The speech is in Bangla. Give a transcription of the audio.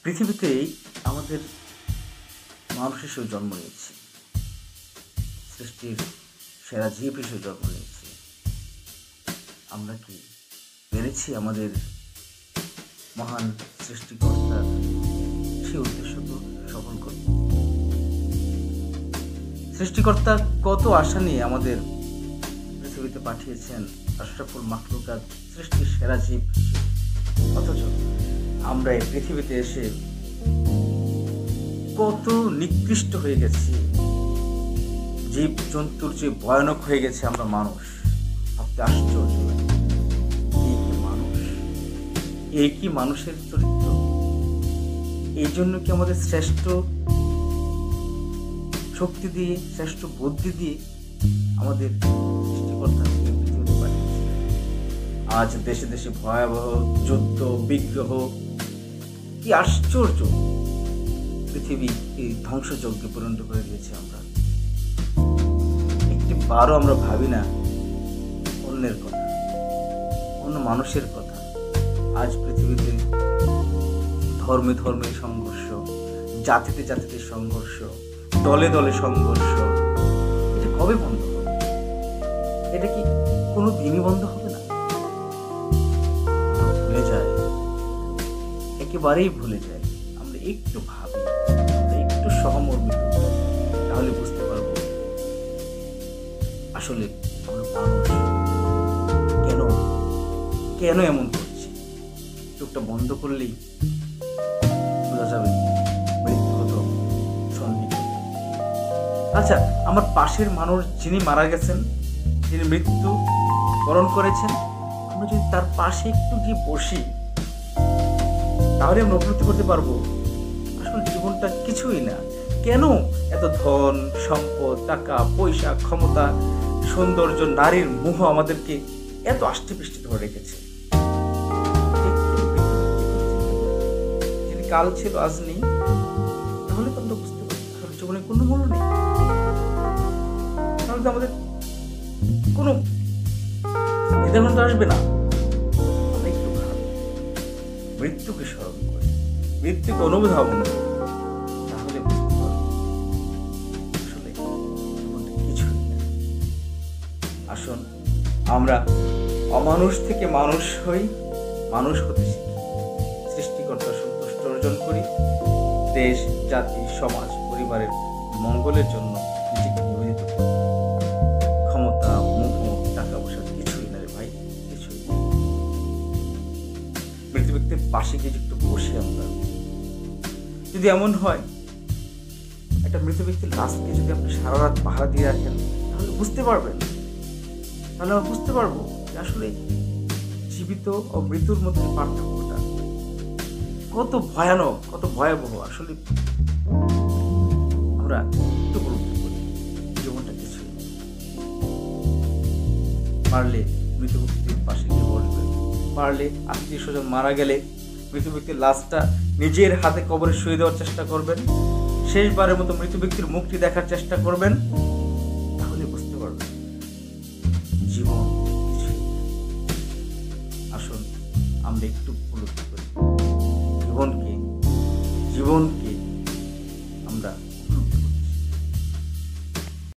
পৃথিবীতে আমাদের মানুষ হিসেবে জন্ম নিয়েছি, সৃষ্টির সেরা জীব হিসেবে জন্ম নিয়েছি। আমরা কি পেরেছি আমাদের মহান সৃষ্টিকর্তার সেই উদ্দেশ্য তো সফল করব? সৃষ্টিকর্তা কত আশা নিয়ে আমাদের পৃথিবীতে পাঠিয়েছেন আশরাফুল মাখলুকাত, সৃষ্টির সেরা জীব, অথচ আমরা এই পৃথিবীতে এসে কত নিকৃষ্ট হয়ে গেছি, জীব জন্তুর যে ভয়ানক হয়ে গেছে আমরা মানুষ। ভাবতে আশ্চর্য লাগে, এই কি মানুষ, এই কি মানুষের চরিত্র? এই জন্য কি আমাদের শ্রেষ্ঠ শক্তি দিয়ে, শ্রেষ্ঠ বুদ্ধি দিয়ে আমাদের সৃষ্টিকর্তা পৃথিবীতে পাঠিয়েছে? আজ দেশে দেশে ভয়াবহ যুদ্ধ বিগ্রহ, কি আশ্চর্য! পৃথিবী এই ধ্বংসযজ্ঞে পরিণত করে দিয়েছে। আমরা একটি বারও আমরা ভাবি না অন্যের কথা, অন্য মানুষের কথা। আজ পৃথিবীতে ধর্মে ধর্মে সংঘর্ষ, জাতিতে জাতিতে সংঘর্ষ, দলে দলে সংঘর্ষ। এটা কবে বন্ধ হবে? এটা কি কোনো দিনই বন্ধ হবে না? ভুলে যায়, একেবারেই ভুলে যায়। আমরা একটু ভাবি, আমরা একটু সহমর্মিত, তাহলে বুঝতে পারবো আসলে আমরা মানুষ কেন কেন এমন করছি। চোখটা বন্ধ করলেই বোঝা যাবে মৃত্যুগত সন্নিহিত। আচ্ছা, আমার পাশের মানুষ যিনি মারা গেছেন, যিনি মৃত্যু বরণ করেছেন, আমরা যদি তার পাশে একটু গিয়ে বসি, তাহলে আমরা উপলব্ধি করতে পারবো আসলে জীবনটা কিছুই না। কেন এত ধন সম্পদ, টাকা পয়সা, ক্ষমতা, সৌন্দর্য, নারীর মোহ আমাদেরকে এত আষ্টেপৃষ্টে ধরে রেখেছে? যিনি কাল ছিল আজ নেই, তাহলে তো আমরা বুঝতে পারি আসলে জীবনে কোনো মূল্য নেই। তাহলে তো আমাদের কোনো দ্বিধাদ্বন্দ্ব আসবে না। আমরা একটু ভাবি, মৃত্যুকে স্মরণ করি, মৃত্যুকে অনুধাবন করি, তাহলে বুঝতে পারবো আসলে জীবনটা কিছুই না। আসুন আমরা অমানুষ থেকে মানুষ হই, মানুষ হতে শিখি, সৃষ্টিকর্তার সন্তুষ্ট অর্জন করি, দেশ জাতি সমাজ পরিবারের মঙ্গলের জন্য নিজেকে নিবেদিত করি। ক্ষমতা মোহ টাকা পয়সা কিছুই না রে ভাই, কিছুই না। মৃত ব্যক্তির পাশে গিয়ে একটু বসি আমরা। যদি এমন হয়, একটা মৃত ব্যক্তির লাশকে যদি আপনি সারা রাত পাহারা দিয়ে রাখেন, তাহলে বুঝতে পারবেন, তাহলে আমরা বুঝতে পারবো যে আসলে জীবিত ও মৃত্যুর মধ্যে পার্থক্যটা কত ভয়ানক, কত ভয়াবহ। আসলে আমরা একটু উপলব্ধি করি জীবনটা কিছুই। পারলে মৃত ব্যক্তির পাশে গিয়ে বসবেন, পারলে আত্মীয় স্বজন মারা গেলে মৃত ব্যক্তির লাশটা নিজের হাতে কবরে শুয়ে দেওয়ার চেষ্টা করবেন, শেষবারের মতো মৃত ব্যক্তির মুখটি দেখার চেষ্টা করবেন, তাহলে বুঝতে পারবেন জীবন কিছুই। আসুন আমরা একটু উপলব্ধি করি জীবনকে,